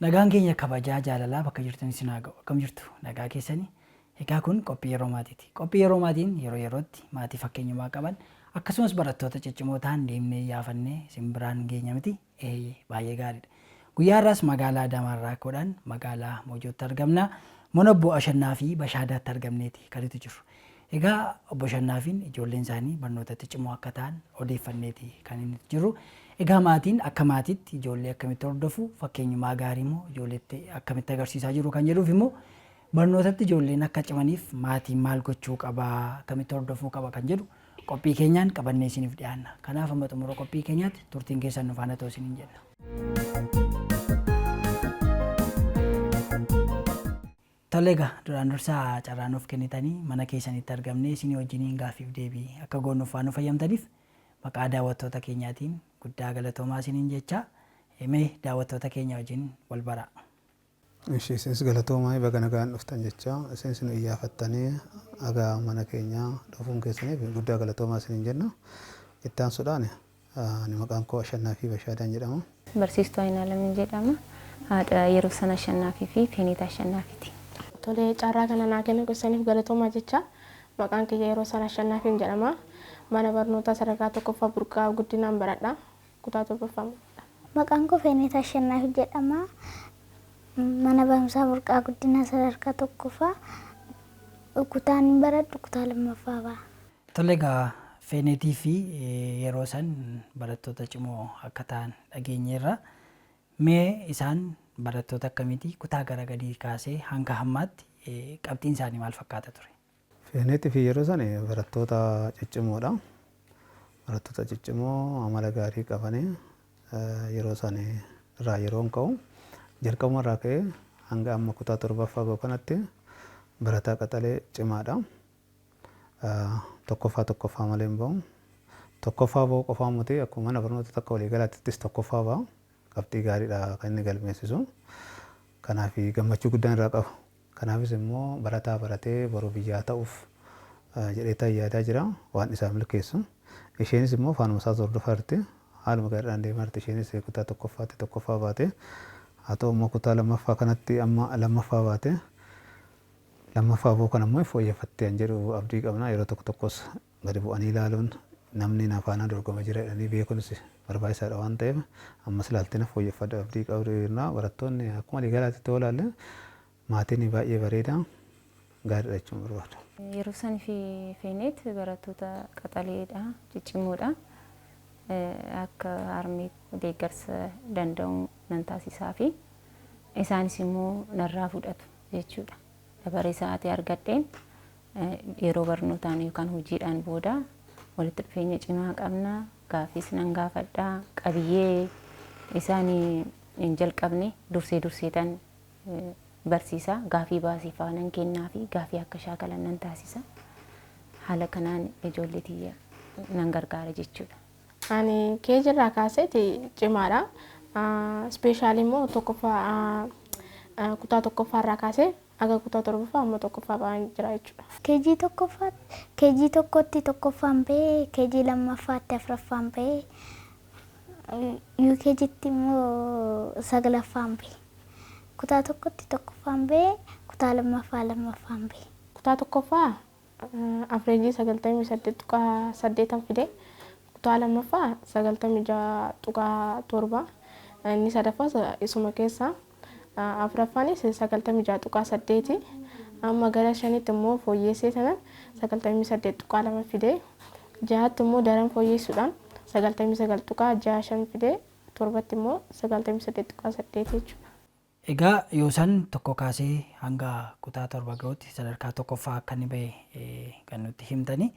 Nagaan keenya kabajaa jaalalaa bakka jirtanis naa ga'u. Akkam jirtu nagaa keessanii? Egaa kun qophii yeroo maatiiti. Qophii yeroo maatiin yeroo yerootti maatii fakkeenyummaa qaban akkasumas barattoota ciccimoo ta'an deemnee yaafannee simbiraan geenya miti baay'ee gaariidha. Guyyaa har'aas magaalaa Adaamaarraa ka'uudhaan magaalaa Moojootti argamna. Mana obbo Ashannaa fi Bashaadaatti argamneeti kan itti jirru. Egaa obbo Ashannaafiin ijoolleen isaanii barnoota ciccimoo akka ta'an odeeffanneeti kan inni jiru. Egaa maatiin akka maatiitti ijoollee akkamitti hordofu fakkeenyummaa gaarii immoo ijoolleetti akkamitti agarsiisaa jiru kan jedhuuf immoo barnootatti ijoolleen akka cimaniif maatiin maal gochuu qaba akkamitti hordofuu qaba kan jedhu qophii keenyaan qabannee isiniif dhiyaanna. Kanaaf amma xumura qophii keenyaatti turtiin keessan nu faana ta'u isiniin jenna. Tole egaa duraan dursaa carraa nuuf kennitanii mana keessanitti argamnee isinii wajjiniin gaaffiif deebii akka goonnuuf waan nu fayyamtaniif maqaa daawwattoota keenyaatiin guddaa galatoomaa isiniin jecha mee daawwattoota keenya wajjin wal baraa. Isinis galatoomaa baga nagaan dhuftan jecha isinis nu iyyafattanii aga mana keenya dhufuun keessaniif guddaa galatoomaa isiniin jenna. Itti aansuudhaan ani maqaan koo Ashannaa fi Bashaadaan jedhama. Barsiistuu Ayinaalamiin jedhama. Haadha yeroo sana Ashannaafi fi Feenita Ashannaafiiti. Tole carraa kana naa kennu keessaniif galatoomaa jecha maqaan kiyya yeroo sana Ashannaafiin jedhama. Mana barnootaa sadarkaa tokkoffaa burqaa guddinaan baradha. Kutaa tokkoffaa. Maqaan koo Feenita Ashannaafi jedhama. Mana barumsaa burqaa guddinaa sadarkaa tokkoffaa kutaan baradhu kutaa lammaffaa ba'a. Tole egaa Feenetii fi yeroo san barattoota cimoo akka ta'an dhageenyeerra. Mee isaan barattoota akkamiiti kutaa gara gadii kaasee hanga hammaatti qabxiin isaanii maal fakkaata ture? Feenetii fi yeroo san barattoota ciccimoodha. Barattoota ciccimoo amala gaarii qabanii yeroo san irraa yeroon ka'u jalqabuma irraa ka'ee hanga amma kutaa torbaffaa ga'u kanatti barataa qaxalee cimaadha. Tokkoffaa malee hin ba'u. Tokkoffaa ba'u qofaa miti akkuma mana barnoota takka waliigalaattis tokkoffaa ba'a. Qabxii gaariidha kan inni galmeessisu. Kanaaf gammachuu guddaan irraa qaba. Kanaafis immoo barataa baratee boruu biyyaa ta'uuf jedhee yaadaa jira waan isaa milkeessu. Isheenis immoo faanuma isaa hordofaa jirti. Haaluma gaariidhaan deemaa jirti. Isheenis kutaa tokkoffaa baate. Haa ta'u immoo kutaa lammaffaa kanatti amma lammaffaa baate. Lammaffaa ba'uu kana immoo fooyyeffattee kan jedhu abdii qabna. Yeroo tokko tokkos gadi bu'anii ilaaluun namni nafaanaa dorgoma jira jedhanii beekuunis barbaachisaadha waan ta'eef ammas ilaalteen fooyyeffadha abdii qabna. Barattoonni akkuma waliigalaatti ta'uu ilaalle maatiin baay'ee bareeda gaariidha jechuun barbaada. Yeroo san fi Feenet barattoota qaxaleedha ciccimoodha. Akka harmee deeggarsa danda'u nan taasisaa fi isaanis immoo narraa fudhatu jechuudha. Dabaree sa'aatii argadheen yeroo barnootaan yookaan hojiidhaan booda walitti dhufeenya cimaa qabna. Gaaffiis nan gaafadhaa. Qabiyyee isaanii hin jalqabne durseetan barsiisa. Gaaffii baasiifaa nan kennaa fi gaaffii akka shaakalan nan taasisa. Haala kanaan ijoollee tiyya nan gargaara jechuudha. Ani keejirraa kaaseeti cimaadha. Ispeeshaalii immoo kutaa tokkoffaarraa kaasee aga kutaa torbaffaa amma tokkoffaa ba'aan jira jechuudha. Keejii tokkotti tokkoffaan ba'ee, keejii lammaffaatti afuraffaan ba'ee, UKG'tti immoo saglaffaan ba'ee. Kutaa tokkotti tokkoffaan ba'ee, kutaa lammaffaan ba'ee. Kutaa tokkoffaa afreejii 98.8 fide. Kutaa lammaffaa 96.7. Inni sadaffaa isuma keessaa. Afuraffaanis 96.8. Amma gara shanitti immoo fooyyessee tanan 98.2 fide. Jahatti immoo daran fooyyessuudhaan 99.65 fide. Torbatti immoo 98.8 jechuudha. Egaa yoo san tokko kaasee hanga kutaa torba ga'utti sadarkaa tokkoffaa akka inni ba'e kan nutti himtanii.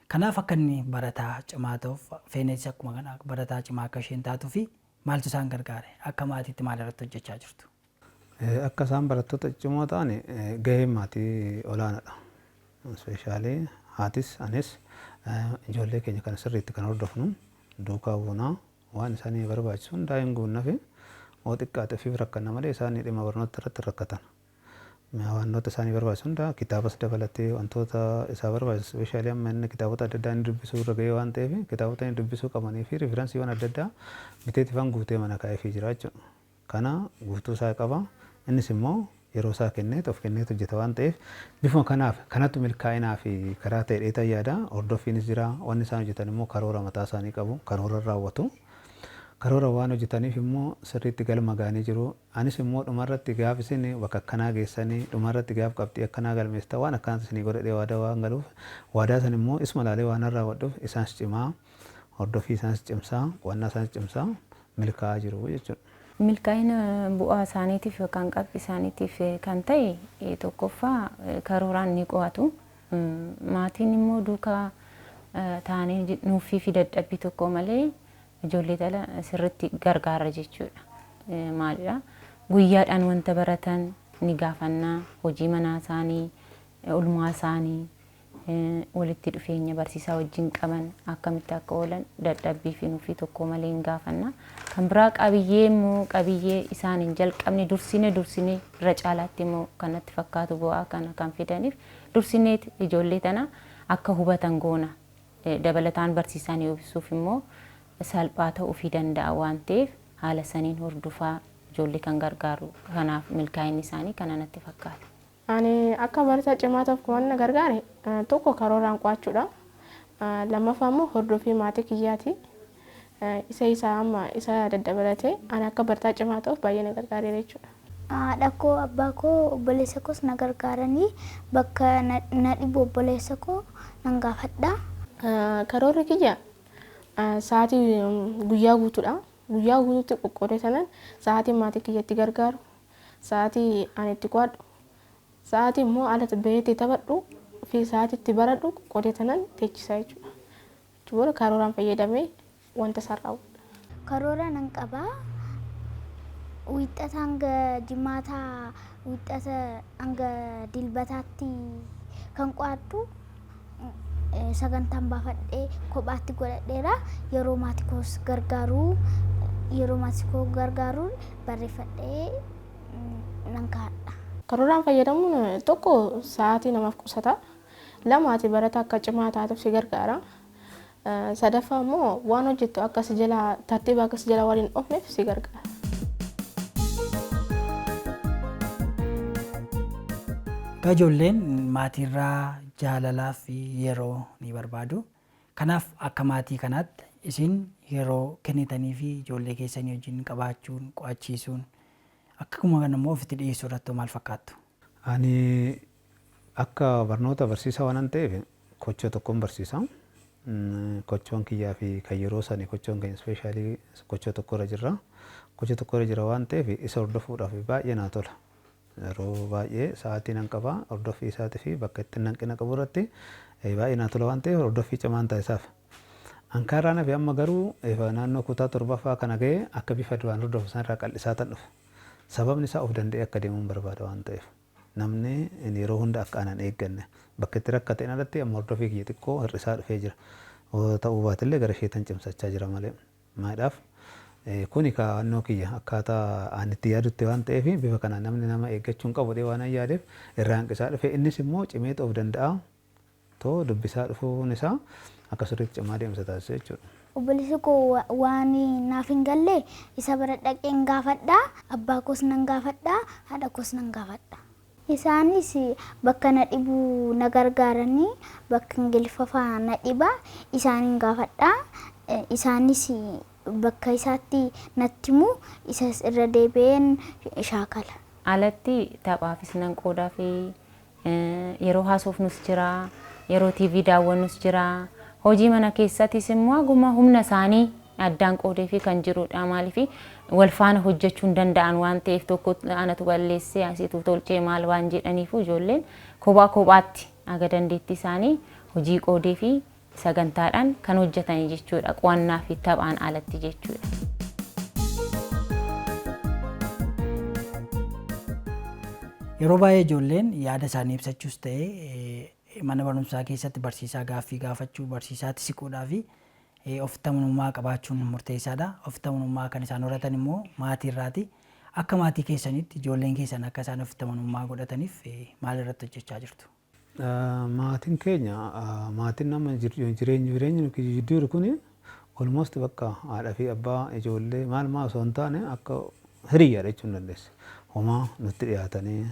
Kanaaf akka inni barataa cimaa ta'uuf Feenetis akkuma kana barataa cimaa akka isheen taatuu fi maaltu isaan gargaare? Akka maatiitti maal irratti hojjechaa jirtu? Akka isaan barattoota ciccimoo ta'an gaheen maatii olaanaadha. Ispeeshaalii haatis anis ijoollee keenya kan sirriitti kan hordofnu duukaa buunaa waan isaanii barbaachisu hundaa hin guunnaa fi oo xiqqaate fi rakkanna malee isaanii dhimma barnoota irratti rakkatan. Wantoota isaanii barbaachisu hundaa kitaabas dabalatee wantoota isaa barbaachisu ispeeshaalii amma inni kitaabota adda addaa inni dubbisuu irra gahee waan ta'eef kitaabota inni dubbisuu qabanii fi riferensiiwwan adda addaa biteetti fan guutee mana kaa'eefii jira jechuudha. kana guutuu isaa qaba. Innis immoo yeroo isaa kennee of kennee hojjeta waan ta'eef bifuma kanaaf kanattu milkaa'inaa fi karaa ta'e dheetan yaada. Hordoffiinis jira. Wanni isaan hojjetan immoo karoora mataa isaanii qabu. Karoora raawwatu. Karoora waan hojjetaniif immoo sirriitti galma gaanii jiru. Anis immoo dhumarratti gaaf isin bakka akkanaa geessanii dhumarratti gaaf qabxii akkanaa galmeessita waan akkanatti isinii godhadhee waadaa waan galuuf waadaa san immoo isuma laalee waan raawwadhuuf isaanis cimaa hordoffii isaanis cimsaa qonnaa isaanis cimsaa milkaa'aa jiru jechuudha. Milkaa'ina bu'aa isaaniitiif yookaan qabxii isaaniitiif kan ta'e tokkoffaa karooraan ni qo'atu. Maatiin immoo duukaa taa'anii nuuffii fi dadhabbii tokko malee ijoollee dhala sirriitti gargaara jechuudha. Maalidha? Guyyaadhaan wanta baratan ni gaafannaa hojii manaa isaanii, oolmaa isaanii, walitti dhufeenya barsiisaa wajjin qaban akkamitti akka oolan dadhabbii fi nuuffii tokko malee hin gaafannaa. Kan biraa qabiyyee immoo qabiyyee isaan hin jalqabne dursine irra caalaatti immoo kanatti fakkaatu bu'aa kana kan fidaniif dursinee ijoollee tana akka hubatan goona. Dabalataan barsiisaan eebbisuuf immoo salphaa ta'uu danda'a waan ta'eef haala saniin hordofaa ijoollee kan gargaaru. Kanaaf milkaa'inni isaanii kana natti fakkaata. Ani akka barataa cimaa tokko waan na gargaare tokko karooraan qo'achuudha. Lammaffaa immoo hordoffii maatii kiyyaati. Isa daddabalatee ani akka barataa cimaa ta'uuf baay'ee na gargaareera jechuudha. Haadha koo, abbaa koo, obboleessa koos na gargaaranii bakka na dhibu obboleessa koo nan gaafadha. Karoorri kiyya sa'aatii guyyaa guutuudha. Guyyaa guutuutti qoqqoodee sanan sa'aatii maatii kiyyatti gargaaru, sa'aatii ani itti qo'adhu, sa'aatii immoo alatti baheetti taphadhu fi sa'aatii itti baradhu qoqqoodee sanan teechisaa jechuudha. Jechuudha karooraan fayyadamee wanta sarraa'udha. Karoora nan qabaa. Wixata hanga jimaataa, wixata hanga dilbataatti kan qo'adhu sagantaan baafadhee kophaatti godhadheera. Yeroo maatii koos gargaaruun barreeffadhee nan kaa'adha. Karooraan fayyadamuun tokko sa'aatii namaaf qusata. Lamaati barata akka cimaa taatuuf si gargaara. Sadaffaa immoo waan hojjettu akka si jalaa tartiiba akka si jalaa waliin dhofneef si gargaara. Ijoolleen maatiirraa jaalalaa fi yeroo ni barbaadu. Kanaaf akka maatii kanaatti isin yeroo kennitanii fi ijoollee keessanii wajjin qabaachuun, qo'achiisuun akkuma kana immoo ofitti dhiyeessuu irratti maal fakkaattu? Ani akka barnoota barsiisaa waan ta'eef kochoo tokkoon barsiisa. Kochoon kiyyaa fi kan yeroo sanii kochoon keenya ispeeshaalii kochoo tokkorra jirra. Kochoo tokkorra jira waan ta'eef isa hordofuudhaaf baay'ee naa tola. Yeroo baay'ee sa'aatii nan qaba hordoffii isaatii fi bakka itti hanqina qabu irratti baay'ee naa tola waan ta'eef hordoffii cimaan taasisaaf. Ankaarraa nafi amma garuu naannoo kutaa torbaffaa kana ga'ee akka bifa duraan hordofu sanarraa qal'isaa tan dhufu. Sababni isaa of danda'ee akka deemuun barbaada waan ta'eef. Namni yeroo hunda akka anaan eegganne bakka itti rakkateen alatti amma hordoffii kiyya xiqqoo hir'isaa dhufee jira. Ta'uu baatillee gara isheetan cimsachaa jira malee. Maadhaaf kuni kaa'annoo kiyya akkaataa ani itti yaadutti waan ta'eef bifa kanaan namni nama eeggachuun qabu waan yaadeef irraa hanqisaa dhufe. Innis immoo cimee of danda'a. Too dubbisaa dhufuun isaa akka sirriitti cimaa deemsa taasisa jechuudha. Obboleessi koo waan naaf hin galle isa bira dhaqeen gaafadha. Abbaa koos nan gaafadha. Haadha koos nan gaafadha. Isaanis bakka na dhibu na gargaaranii bakka ingiliffaa na dhiba isaanin gaafadha. Isaanis bakka isaatti natti himu isa irra deebi'een shaakala. Alatti taphaafis nan qoodaa fi yeroo haasofnus jira, yeroo TV daawwannus jira. Hojii mana keessattis immoo aguma humna isaanii addaan qoodee fi kan jirudha. Maaliif wal faana hojjechuun danda'an waan ta'eef tokko anatu balleessee asiitu tolchee maal waan jedhaniif ijoolleen kophaatti aga dandeettii isaanii hojii qoodee fi sagantaadhaan kan hojjetan jechuudha. Qo'annaa fi taphaan alatti jechuudha. Yeroo baay'ee ijoolleen yaada isaanii ibsachuus ta'ee mana barumsaa keessatti barsiisaa gaaffii gaafachuu, barsiisaatti siquudhaa fi ofitti amanamummaa qabaachuun murteessaadha. Ofitti amanamummaa kan isaan horatan immoo maatiirraati. Akka maatii keessanitti ijoolleen keessan akka isaan ofitti amanamummaa godhataniif maal irratti hojjechaa jirtu? Maatiin keenya maatiin nama jireenyi jidduu kun almost bakka haadha fi abbaa ijoollee maal osoo hin taane akka hiriyaadha jechuun dandeessa. Homaa nutti dhiyaatanii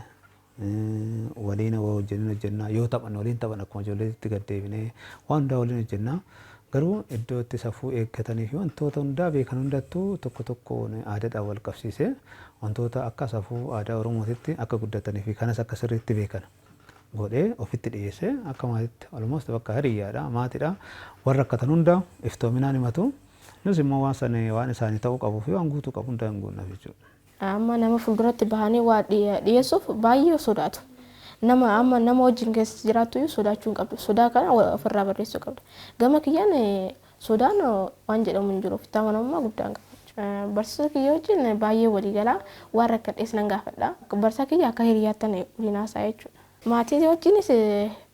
waliin wajjin hojjennaa yoo taphan waliin taphan akkuma ijoolleetti gad deebinee waan hundaa waliin hojjennaa. Garuu iddoo itti safuu eeggatanii fi wantoota hundaa beekan hundattuu tokko tokkoon aadaadhaan wal qabsiisee wantoota akka safuu aadaa Oromootitti akka guddatanii fi kanas akka sirriitti beekan godhee ofitti dhiyeessee akka maatiitti almost bakka hiriyyaadha maatiidha warra akkatan hundaa iftoominaan himatu nus immoo waan isaanii ta'uu qabuu fi waan guutuu qabu hundaa hin guunnaaf jechuudha. Amma nama fuulduratti bahanii waa dhiyeessuuf baay'ee sodaatu. Nama wajjin keessa jiraattu sodaachuu hin qabdu. Sodaa kana ofirraa barreessuu qabdu. Gama kiyyaan sodaan waan jedhamu hin jiru. Ofitti amanamummaa guddaa qaba. Barsiisota kiyya wajjin baay'ee walii galaa waan rakkadhees nan gaafadha. Barsiisaa kiyya akka hiriyaattan waliin haasaa jechuudha. Maatii wajjinis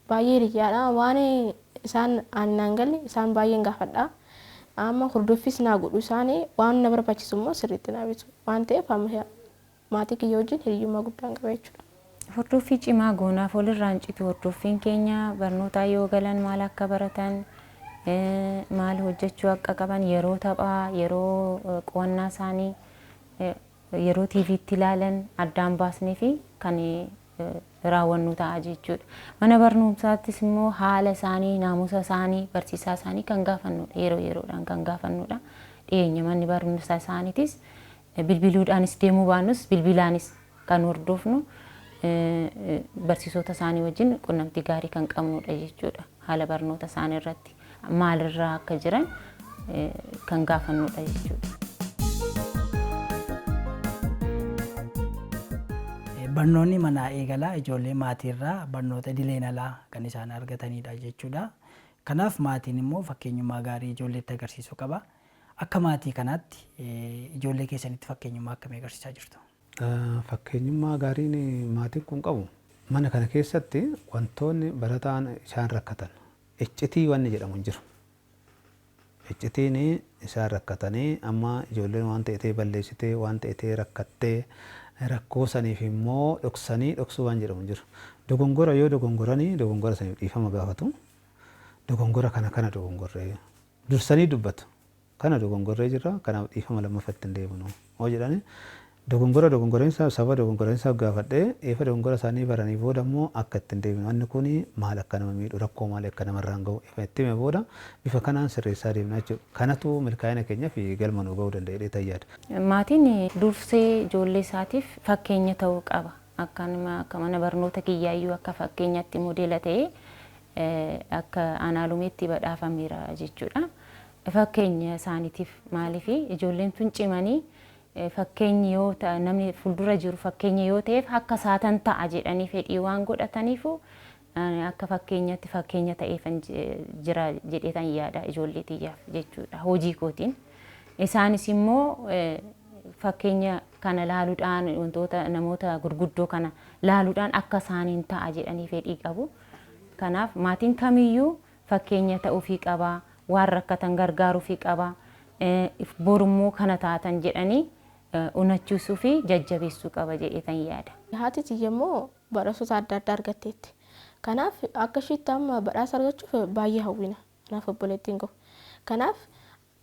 baay'ee hiriyaadha. Waan isaan aannan galle isaan baay'een gaafadha. Amma hordoffis naa godhu isaanii waan na barbaachisu immoo sirriitti naa bitu. Waan ta'eef maatii kiyya wajjin hiriyyummaa guddaa qaba jechuudha. Hordoffii cimaa goonaaf walirraan citu hordoffiin keenya barnootaa yoo galan maal akka baratan maal hojjechuu akka qaban yeroo taphaa yeroo qo'annaa isaanii yeroo tiiviitti ilaalan addaan baasnee fi kan raawwannu ta'a jechuudha. Mana barnoomsaattis immoo haala isaanii naamusa isaanii barsiisaa isaanii kan gaafannudha yeroo yeroodhaan kan gaafannudha. Dhiyeenya manni barnoomsaa isaaniitis bilbiluudhaanis deemuu baannus bilbilaanis kan hordofnu. Barsiisota isaanii wajjin qunnamtii gaarii kan qabnudha jechuudha. Haala barnoota isaanii irratti maalirraa akka jiran kan gaafannudha jechuudha. Barnoonni manaa eegalaa ijoollee maatiirraa barnoota idileen alaa kan isaan argatanidha jechuudha. Kanaaf maatiin immoo fakkeenyummaa gaarii ijoolleetti agarsiisuu qaba. Akka maatii kanaatti ijoollee keessanitti fakkeenyummaa akkamii agarsiisaa jirtu? Fakkeenyummaa gaariin maatiin kun qabu mana kana keessatti wantoonni barataan isaan rakkatan iccitii wanni jedhamu hin jiru. Iccitiin isaan rakkatanii amma ijoolleen waan ta'etee balleessitee waan ta'etee rakkattee rakkoo saniif immoo dhoksuu waan jedhamu hin jiru. Dogongora yoo dogongoranii dogongora saniif dhiifama gaafatu. Dogongora kana dogongorree dursanii dubbatu. Kana dogongorree jirra kanaaf dhiifama lammaffatti hin deebinu hoo jedhanii dogongora saba dogongoreensa gaafadhee eefa dogongora isaanii baranii booda immoo akka ittiin deebinu wanni kun maal akka nama miidhu rakkoo maal akka namarraan gahu eefa itti hime booda bifa kanaan sirreessaa deemna jechuudha. Kanatu milkaa'ina keenya fi galma nuu gahuu danda'ee tayyaadha. Maatiin dursee ijoollee isaatiif fakkeenya ta'uu qaba. Akka mana barnoota kiyyaayyuu akka fakkeenyatti modeela ta'ee akka anaalumeetti badhaafameera jechuudha. Fakkeenya isaaniitiif maaliif ijoolleen tun cimanii fakkeenyi yoo ta'e namni fuuldura jiru fakkeenya yoo ta'eef akka saatan ta'a jedhanii fedhii waan godhataniifu akka fakkeenyatti fakkeenya ta'eef jira jedheetan yaada ijoollee xiyyaaf jechuudha hojii kootiin. Isaanis immoo fakkeenya kana laaluudhaan wantoota namoota gurguddoo kana laaluudhaan akka isaaniin ta'a jedhanii fedhii qabu. Kanaaf maatiin kamiyyuu fakkeenya ta'uufii qaba waan rakkatan gargaaruufii qaba borummoo kana taatan jedhanii unachiisuu fi jajjabeessuu qaba jedheetan yaada. Haati tiyya immoo badhaasota adda addaa argatteetti. Kanaaf akka ishiitti amma badhaasa argachuuf baay'ee hawwina. Kanaaf obboleettiin koo. Kanaaf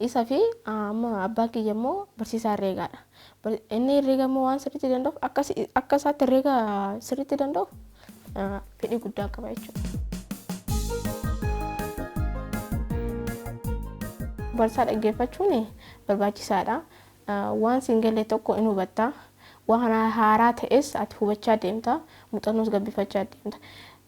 isa fi amma abbaan kiyya immoo barsiisaa herreegaadha. Inni herreega immoo waan sirriitti danda'uuf akka isaatti herreega sirriitti danda'uuf fedhii guddaa qaba jechuudha. Barsaa dhaggeeffachuun barbaachisaadha. Waan siin galle tokko in hubatta. Waan haaraa ta'es ati hubachaa deemta. Muuxannoos gabbifachaa deemta.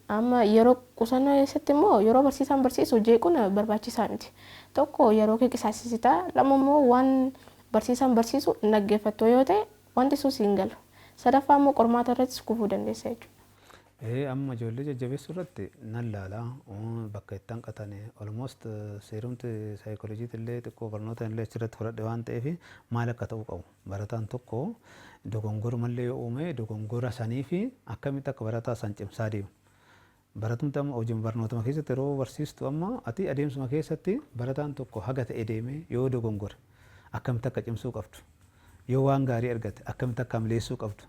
Amma yeroo qusannoo keessatti immoo yeroo barsiisaan barsiisu jeequun barbaachisaa miti. Tokko yeroo kee qisaasisita. Lama immoo waan barsiisaan barsiisu hin dhaggeeffattu yoo ta'e wanti sun siin galu. Sadaffaa immoo qormaata irrattis kufuu dandeessa jechuudha. Amma ijoollee jajjabeessuu irratti nan laala bakka itti hanqatane almost seerumti saayikolojiitti illee xiqqoo barnoota illee achirratti fudhadhe waan ta'eef maal akka ta'uu qabu barataan tokko dogongora mallee yoo uume dogongora sanii fi akkamitti akka barataa san cimsaa deemu. Baratumti amma hojiin barnootuma keessatti yeroo barsiistu amma ati adeemsuma keessatti barataan tokko haga ta'e deeme yoo dogongore akkamitti akka cimsuu qabdu yoo waan gaarii argate akkamitti akka mileessuu qabdu.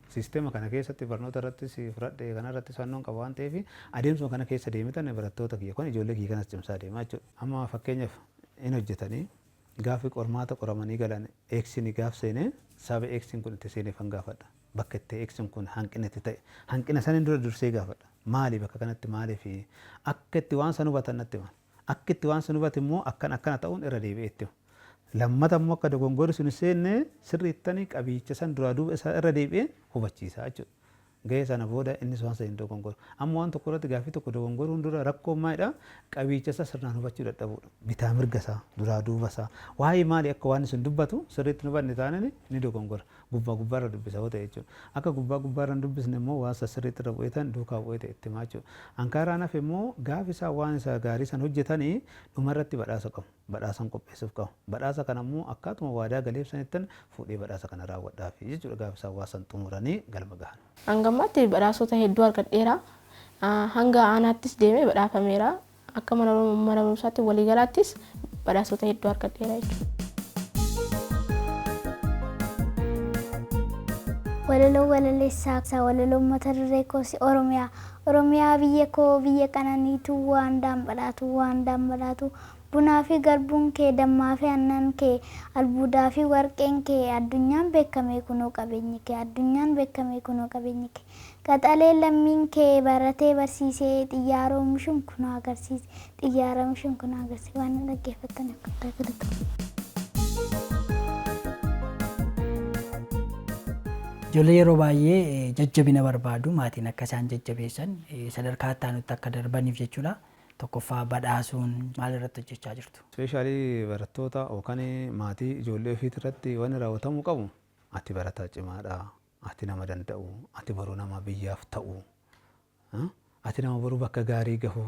Sisteema kana keessatti barnoota irrattis fudhadhe kana irrattis fannoon qaba waan ta'eef adeemsuma kana keessa deemitan barattoota kiyya kun ijoollee kiyya kanas cimsaa deemaa jechuudha. Amma fakkeenyaaf hin hojjetanii gaafi qormaata qoramanii galan eeksini gaaf seenee sababa eeksin kun itti seenee fan gaafadha. Bakka itti eeksin kun hanqina itti ta'e hanqina sanin dura dursee gaafadha. Maali bakka kanatti maali fi akka itti waan san hubatan natti himan. Akka itti waan san hubate immoo akkana ta'uun irra deebi'ee itti himu. Lammata immoo akka dogongorri sun seenne sirriittanii qabiicha san duraa duuba isaa irra deebi'ee hubachiisaa jechuudha. Gahee sana booda innis waan saniin dogongoru. Amma waan tokko irratti gaaffii tokko dogongoruun dura rakkoo maalidha? Qabiicha isaa sirnaan hubachuu dadhabuudha. Bitaa mirga isaa, duraa duuba isaa. Waa'ee maali akka waan sun dubbatu sirriitti nu hubanne taanani ni dogongora. Gubbaa gubbaarra dubbisa yoo ta'e jechuudha. Akka gubbaa gubbaarra hin dubbisne immoo waan sirriitti irra bu'eetan duukaa bu'ee ta'e itti himaa jechuudha. Ankaaraan hafe immoo gaafi isaa waan isaa gaarii san hojjetanii dhumarratti badhaasa qabu. Badhaasan qopheessuuf qabu. Badhaasa kana immoo akkaatuma waadaa galeebsanittan fuudhee badhaasa kana raawwadhaafi jechuudha gaafi isaa waa san xumuranii galma gahan. Hangamatti badhaasota hedduu argadheera. Hanga aanaattis deemee badhaafameera. Akka mana barumsaatti waliigalaattis badhaasota hedduu argadheera jechuudha. Walaloo walaleessaa walaloo mata duree koos Oromiyaa biyya koo biyya qananiitu waan daambalaatu bunaa fi garbuun kee dammaa fi aannan kee albuudaa fi warqeen kee addunyaan beekame kunoo qabeenyi kee qaxalee lammiin kee baratee barsiisee xiyyaara oomishuun kunoo agarsiise waan dhaggeeffattan akka taasisu. Ijoollee yeroo baay'ee jajjabina barbaadu maatiin akka isaan jajjabeessan sadarkaa itti aanutti akka darbaniif jechuudha. Tokkoffaa badhaasuun maal irratti hojjechaa jirtu? Ispeeshaalii barattoota yookaan maatii ijoollee ofiitii irratti waan raawwatamuu qabu ati barataa cimaadha, ati nama danda'u, ati baruu nama biyyaaf ta'u, ati nama baruu bakka gaarii gahu.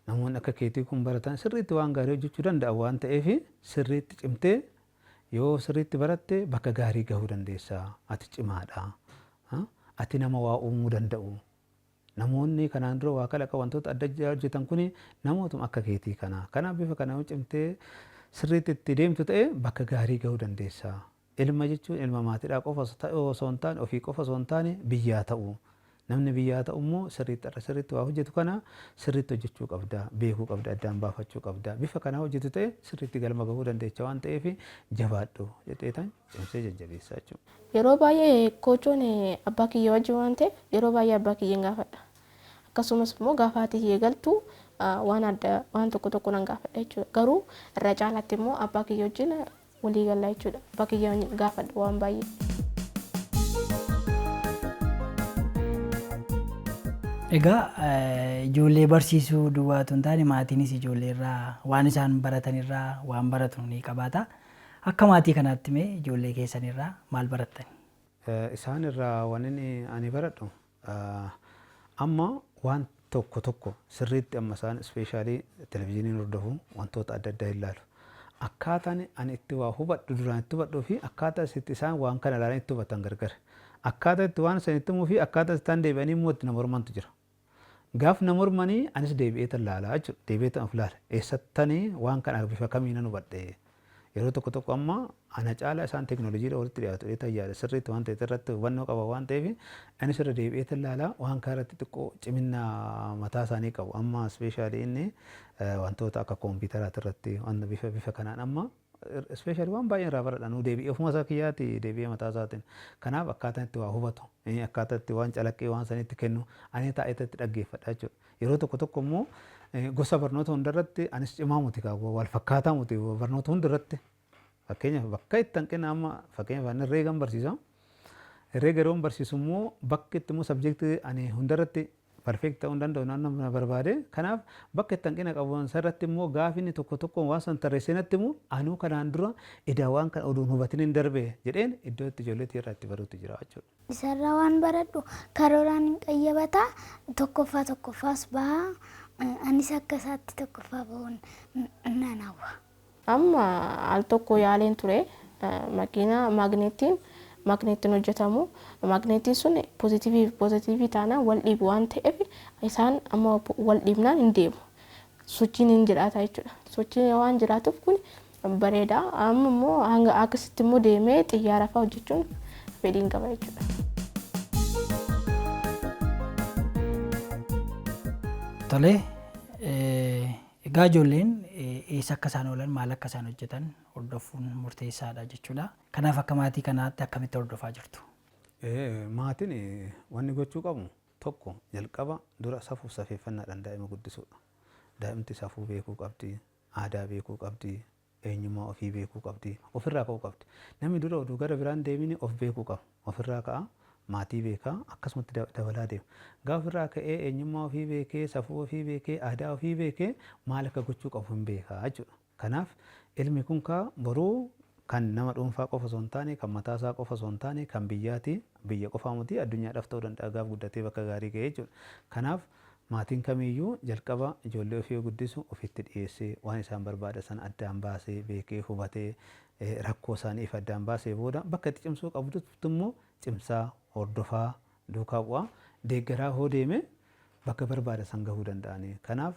Namoonni akka keetii kun baratan sirriitti waan gaarii hojjechuu danda'u waan ta'eef sirriitti cimtee yoo sirriitti baratte bakka gaarii gahuu dandeessa. Ati cimaadha, ati nama waa uumuu danda'u. Namoonni kanaan dura waa kalaqa wantoota adda addaa hojjetan kuni namootuma akka keetii kana. Kanaaf bifa kanaan cimtee sirriitti itti deemtu ta'e bakka gaarii gahuu dandeessa. Ilma jechuun ilma maatiidhaa qofa osoo hin taane ofii qofa osoo hin taane biyyaa ta'u. Namni biyyaa ta'u immoo sirriitti waa hojjetu kana sirriitti hojjechuu qabda, beekuu qabda, addaan baafachuu qabda. Bifa kanaa hojjetu ta'e sirriitti galma gahuu dandeecha waan ta'eef jabaadhu jedheetan cimsee jajjabeessaa jechuudha. Yeroo baay'ee koochoon abbaa kiyya wajjin waan ta'eef yeroo baay'ee abbaa kiyyaan gaafadha. Akkasumas immoo gaafa ati eegaltu waan tokko nan gaafadha jechuudha. Garuu irra caalaatti immoo abbaa kiyya wajjin walii galla jechuudha. Abbaa kiyya gaafadha waan baay'ee. Egaa ijoollee barsiisuu duwwaatu hin taane maatiinis ijoollee irraa waan isaan baratan irraa waan baratu ni qabaata. Akka maatii kanaatti mee ijoollee keessan irraa maal barattani? Isaan irraa waan ani baradhu amma waan tokko sirriitti amma isaan ispeeshaalii televizyiiniin hordofu wantoota adda addaa ilaalu. Akkaataan ani itti waa hubadhu duraan itti hubadhuu fi akkaataa itti isaan waan kana ilaalan itti hubatan gargar. Akkaataa itti waan san itti himuu fi akkaataa isaan deebi'anii immoo itti nama mormantu jira. Gaaf nama mormanii anis deebi'ee tan laalaa jechuudha. Deebi'ee tan of laala. Eessattanii waan kana bifa kamiin hubadhe. Yeroo tokko amma ana caalaa isaan teekinooloojiidha walitti dhiyaatu dheetan yaada sirriitti waan ta'e irratti hubannoo qaba waan ta'eef anis irra deebi'ee tan laalaa waan kanarratti xiqqoo cimina mataa isaanii qabu. Amma ispeeshaalii inni wantoota akka koompitaraati irratti waan bifa kanaan amma ispeeshaalii waan baay'ee irraa baradhanuu deebi'ee ofuma isaa kiyyaati deebi'ee mataa isaatiin. Kanaaf akkaataan itti waa hubatu akkaataa itti waan calaqqee waan sanitti kennu ani taa'ee itti dhaggeeffadha jechuudha. Yeroo tokko immoo gosa barnoota hundarratti anis cimaa muti wal fakkaataa muti barnoota hundarratti. Fakkeenyaaf bakka itti hanqina amma fakkeenyaaf ani herreegan barsiisa. Herreega yeroo barsiisu immoo bakka itti immoo sabjektii ani hundarratti perfeekt ta'uu hin danda'u naannoo barbaade. Kanaaf bakka itti hanqina qabu irratti immoo gaafinni tokko waan san tarreessee natti immoo anuu kanaan dura edaa waan kana oduun hubatiniin darbe jedheen iddoo itti ijoolleetti irraa itti baruutti jira jechuudha. Isarraa waan baradhu karooraan hin qayyabataa tokkoffaas bahaa anis akka isaatti tokkoffaa bahuun nan hawwa. Amma al tokko yaaleen ture makiinaa maagneetiin hojjetamu. Maagneetiin sun poozitiivii taanaan wal dhiibu waan ta'eef isaan amma wal dhiibnaan hin deemu. Sochiin hin jiraata jechuudha. Sochiin waan jiraatuuf kun bareeda. Amma immoo hanga akkasitti immoo deemee xiyyaara fa'aa hojjechuun fedhiin qaba jechuudha. Tole Egaa ijoolleen eessa akka isaan oolan maal akka isaan hojjetan hordofuun murteessaadha jechuudha. Kanaaf akka maatii kanaatti akkamitti hordofaa jirtu? Maatiin wanni gochuu qabu tokko jalqaba dura safuuf safeeffannaadhaan daa'ima guddisuudha. Daa'imti safuu beekuu qabdi, aadaa beekuu qabdi, eenyummaa ofii beekuu qabdi, ofirraa ka'uu qabdi. Namni dura oduu gara biraan deemini of beekuu qaba. Ofirraa ka'a, maatii beekaa akkasumatti dabalaa deema. Gaafa ofirraa ka'ee eenyummaa ofii beekee, safuu ofii beekee, aadaa ofii beekee maal akka gochuu qabu hin beekaa jechuudha. Kanaaf ilmi kun boruu kan nama dhuunfaa qofa osoo hin taane, kan mataasaa qofa osoo hin taane, kan biyyaati, biyya qofaa miti addunyaadhaaf ta'uu danda'a gaafa guddatee bakka gaarii ga'ee jechuudha. Kanaaf maatiin kamiyyuu jalqaba ijoollee ofii guddisu ofitti dhiyeessee waan isaan barbaadan sana addaan baasee beekee hubatee rakkoo isaanii if addaan baasee booda bakka itti cimsuu qabdutti immoo cimsaa hordofaa duukaa bu'aa deeggaraa hoo deeme bakka barbaadan san gahuu danda'ani. Kanaaf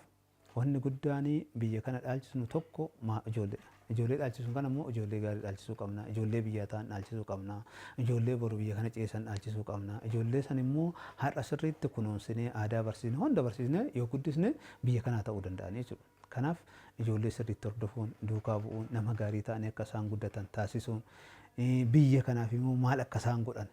wanni guddaan biyya kana dhaalchisnu tokko ijoolleedha. Ijoollee dhaalchisuun kana immoo ijoollee gaarii dhaalchisuu qabna. Ijoollee biyyaa ta'an dhaalchisuu qabna. Ijoollee boru biyya kana ceesan dhaalchisuu qabna. Ijoollee san immoo har'a sirriitti kunuunsinee aadaa barsiisnee hunda barsiisnee yoo guddisne biyya kanaa ta'uu danda'anii jechuudha. Kanaaf ijoollee sirriitti hordofuun duukaa bu'uun nama gaarii ta'anii akka isaan guddatan taasisuun biyya kanaaf immoo maal akka isaan godhan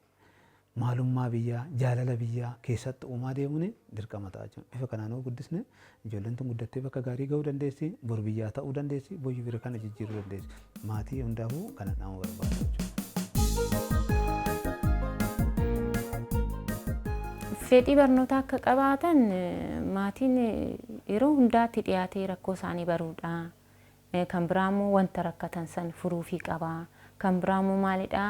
maalummaa biyyaa jaalala biyyaa keessatti uumaa deemuun dirqama ta'a jechuudha. Bifa kanaan yoo guddisne ijoolleen tun guddattee bakka gaarii gahuu dandeessi, boru biyyaa ta'uu dandeessi, boyyuu bira kana jijjiiruu dandeessi. Maatii hundaafuu kana nama barbaada jechuudha. Fedhii barnootaa akka qabaatan maatiin yeroo hundaatti dhiyaatee rakkoo isaanii baruudha. Kan biraammoo wanta rakkatan san furuufii qaba. Kan biraammoo maalidha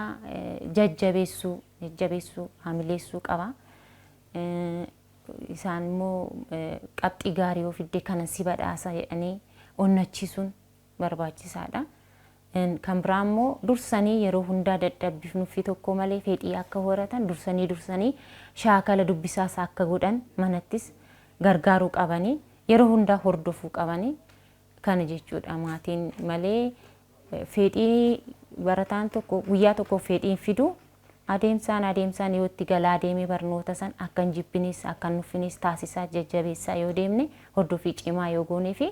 jajjabeessuu hamileessuu qaba. Isaan immoo qabxii gaarii yoo fidde kana si badhaasa jedhanii onnachiisuun barbaachisaadha. Kan biraammoo dursanii yeroo hundaa dadhabbiifnuufi tokko malee fedhii akka horatan dursanii shaakala dubbisaas akka godhan manattis gargaaruu qabanii yeroo hundaa hordofuu qabanii kana jechuudha. Maatiin malee fedhii barataan tokko guyyaa tokko fedhiin fidu adeemsaan yoo itti galaa deemee barnoota san akka hin jibbinis akka hin nuffinis taasisaa jajjabeessaa yoo deemne hordofii cimaa yoo goonee fi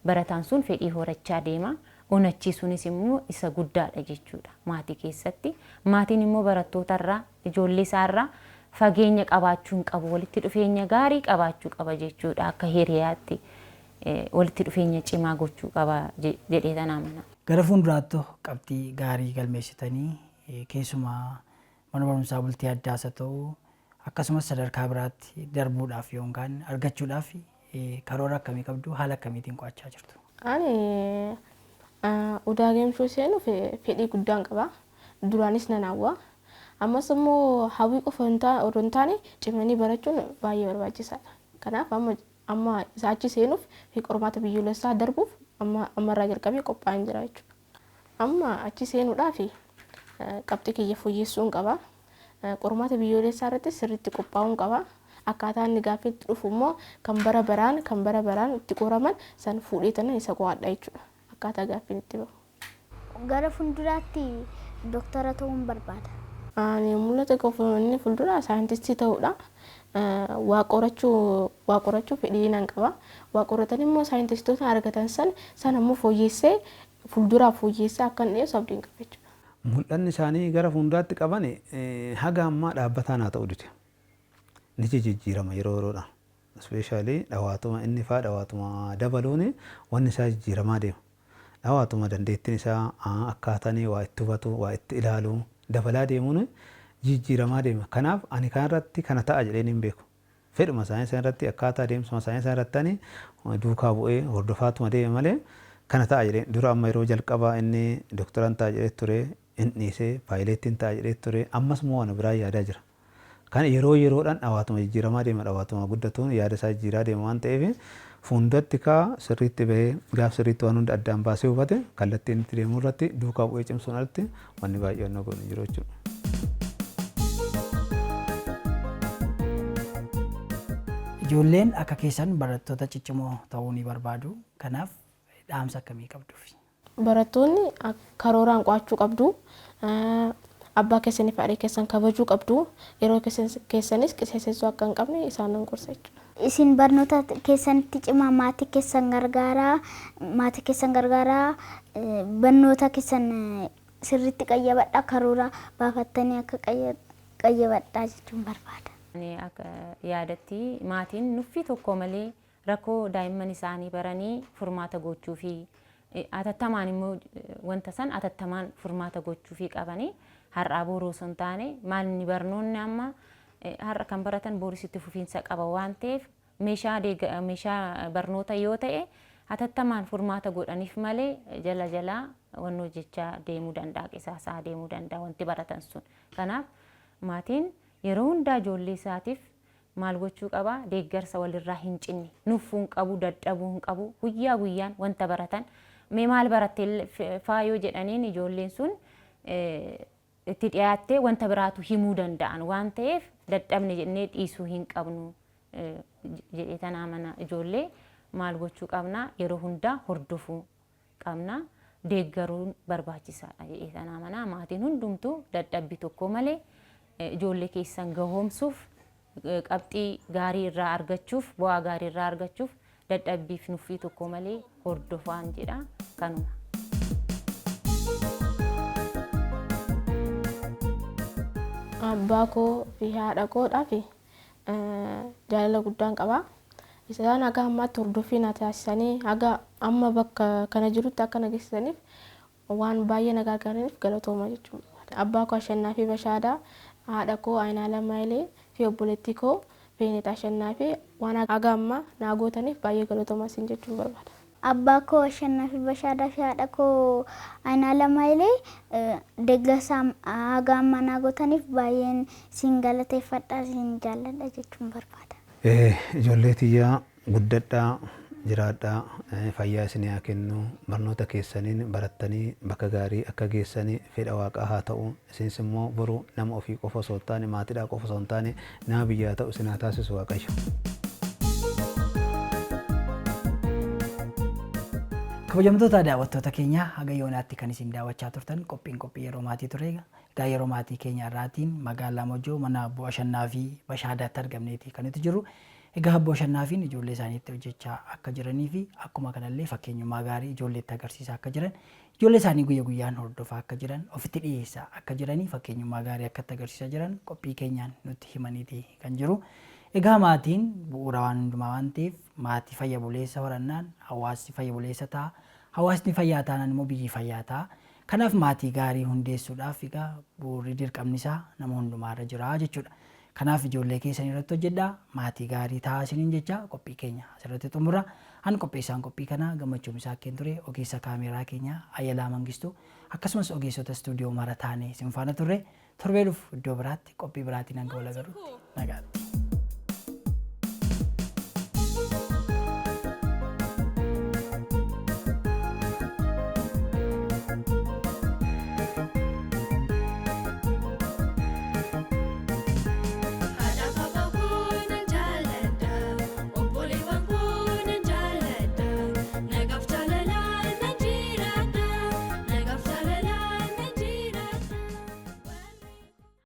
barataan sun fedhii horachaa deema. Onnachiisuunis immoo isa guddaadha jechuudha maatii keessatti. Maatiin immoo barattootarraa ijoollee isaarraa fageenya qabaachuu hin qabu, walitti dhufeenya gaarii qabaachuu qaba jechuudha. Akka hiriyaatti walitti dhufeenya cimaa gochuu qaba jedhee amana. Gara fuulduraatti qabxii gaarii galmeessitanii keessumaa mana barumsaa bultii addaas haa ta'u akkasumas sadarkaa biraatti darbuudhaaf yookaan argachuudhaaf karoora akkamii qabdu, haala akkamiitiin qo'achaa jirtu? Ani Udaa Geemshuu seenuuf fedhii guddaan qaba. Duraanis nan hawwa. Ammas immoo hawwii qofa odoo hin taane cimanii barachuun baay'ee barbaachisaadha. Kanaaf amma isa achi seenuuf fi qormaata biyyoolessaa darbuuf ammarraa jalqabee qophaa'aa jira jechuudha. Amma achi seenuudhaaf qabxii kiyya fooyyessuun qaba. Qormaata biyyoolessaa irratti sirriitti qophaa'uun qaba. Akkaataa inni gaaffiitti dhufu immoo kan bara baraan itti qoraman san fuudhee tanan isa qo'adha jechuudha. Akkaataa gaaffiin itti bahu. Gara fuulduraatti doktara ta'uun barbaada. Ani mul'ata qofa inni fuulduraa saayintistii ta'uudha. Waa qorachuu fedhii nan qaba. Waa qoratan immoo saayintistoota argatan san ammoo fooyyessee fuulduraaf fooyyessee akka hin dhiyeessu abdiin qaba jechuudha. Mul'anni isaanii gara fuulduraatti qaban haga ammaa dhaabbataan haa ta'u dide. Ni jijjiirama yeroo yeroodhaan. Ispeeshaalii dhawaatuma inni fa'aa dhawaatuma dabaluun wanni isaa jijjiiramaa deema. Dhawaatuma dandeettiin isaa akkaataan waa itti hubatu, waa itti ilaalu dabalaa deemuun jijjiiramaa deema. Kanaaf ani kanarratti kana ta'a jedheen hin beeku. Fedhuma saayinsii irratti akkaataa adeemsuma saayinsii irratti duukaa bu'ee hordofaatuma deeme malee kana ta'a jedheen dura amma yeroo jalqabaa inni doktoraan ta'a jedhee ture hin dhiisee paayileettiin ta'a jedhee ture ammas immoo waan biraa yaadaa jira. Kan yeroo yeroodhaan dhawaatuma jijjiiramaa deema dhawaatuma guddatuun yaada isaa jijjiiraa deema waan ta'eef fuuldratti sirriitti bahee gaaf sirriitti waan hunda addaan baasee hubate kallattiin itti deemuu irratti duukaa bu'ee cimsuun alatti wanni baay'ee waan godhu jiru jechuudha. Ijoolleen akka keessan barattoota ciccimoo ta'uu ni barbaadu. Kanaaf dhaamsa akkamii qabduuf? Barattoonni karooraan qo'achuu qabdu. abbaa keessanii fi haadha keessan kabajuu qabdu. Yeroo keessanis qisheessuu akka hin qabne isaan nan gorsa jechuudha. Isin barnoota keessanitti cimaa maatii keessan gargaaraa barnoota keessan sirriitti qayyabadhaa karoora baafattanii akka qayyabadhaa jechuun barbaada. Ani akka yaadatti maatiin nuffii tokko malee rakkoo daa'imman isaanii baranii furmaata gochuu fi atattamaan immoo wanta san atattamaan furmaata gochuu fi qabanii har'aa booroo osoo hin taane maalni barnoonni amma har'a kan baratan boorisitti fufiinsa qaba waan ta'eef meeshaa barnoota yoo ta'e atattamaan furmaata godhaniif malee jalaa wannoo jechaa deemuu danda'a qisaasaa deemuu danda'a wanti baratan sun. Kanaaf maatiin yeroo hundaa ijoollee isaatiif maal gochuu qaba deeggarsa walirraa hin cinne nuffuu hin qabu dadhabuu hin qabu guyyaa guyyaan wanta baratan mee maal barattee faayoo jedhaniin ijoolleen sun itti dhiyaattee wanta biraatu himuu danda'an waan ta'eef dadhabne jennee dhiisuu hin qabnu jedhee tanaa mana ijoollee maal gochuu qabna yeroo hundaa hordofuu qabna deeggaruun barbaachisaadha jedhee tanaa mana maatiin hundumtuu dadhabbii tokko malee ijoollee keessan gahoomsuuf qabxii gaarii irraa argachuuf bu'aa gaarii irraa argachuuf dadhabbiif nuffii tokko malee hordofaan jedha kanuma. Abbaa koo fi haadha koodhaaf jaalala guddaan qaba. Isaan haga ammaatti hordoffii na taasisanii haga amma bakka kana jirutti akka na geessisaniif waan baay'ee na gargaaraniif galatooma jechuudha. Abbaa koo Ashannaafi Bashaadaa, haadha koo Ayinaalaa Maayilee fi obboleettii koo Feenet Ashannaafi waan haga ammaa naa gootaniif baay'ee galatooma isin jechuun barbaada. Abbaa koo Ashannaafi Bashaadaa fi haadha koo Ayinaalaa Maayilee deeggarsa haga ammaa naa gootaniif baay'een isin galateeffadhaa isin jaalladha jechuun barbaada. Ijoollee tiyyaa guddadhaa jiraadhaa fayyaa isinii haa kennu barnoota keessaniin barattanii bakka gaarii akka geessanii fedha waaqaa haa ta'u isinis immoo boruu nama ofii qofa osoo hin taane maatiidhaa qofa osoo hin taane nama biyyaa ta'u isin haa taasisu Waaqayyo. Kabajamtoota daawwattoota keenya haga yoonaatti kan isin daawwachaa turtan qophii yeroo maatii ture. Egaa yeroo maatii keenya irraatiin magaalaa Mojoo mana Abboo Ashannaafi Bashaadaatti argamneeti kan nuti jiru. Egaa Abboo Ashannaafiin ijoollee isaaniitti hojjechaa akka jiranii fi akkuma kanallee fakkeenyummaa gaarii ijoolleetti agarsiisaa akka jiran ijoollee isaanii guyyaa guyyaan hordofaa akka jiran ofitti dhiyeessaa akka jiranii fakkeenyummaa gaarii akkatti agarsiisaa jiran qophii keenyaan nutti himaniiti kan jiru. Egaa maatiin bu'uura waan hundumaa waan ta'eef maatii fayya buleessa horannaan hawaasni fayya buleessa ta'a. Hawaasni fayyaa taanaan immoo biyyi fayyaa ta'a. Kanaaf maatii gaarii hundeessuudhaaf egaa bu'uurri dirqamni isaa nama hundumaarra jira jechuudha. Kanaaf ijoollee keessan irratti hojjedhaa maatii gaarii ta'a isiniin jecha qophii keenya asirratti xumura. An qopheessaan qophii kana gammachuun isaa akkeen ture ogeessa kaameeraa keenya Ayyalaa Mangistuu akkasumas ogeessota istuudiyoo mara taanee isin faana turre torbee dhufu iddoo biraatti qophii biraatiin hanga wal agarruutti nagaatti.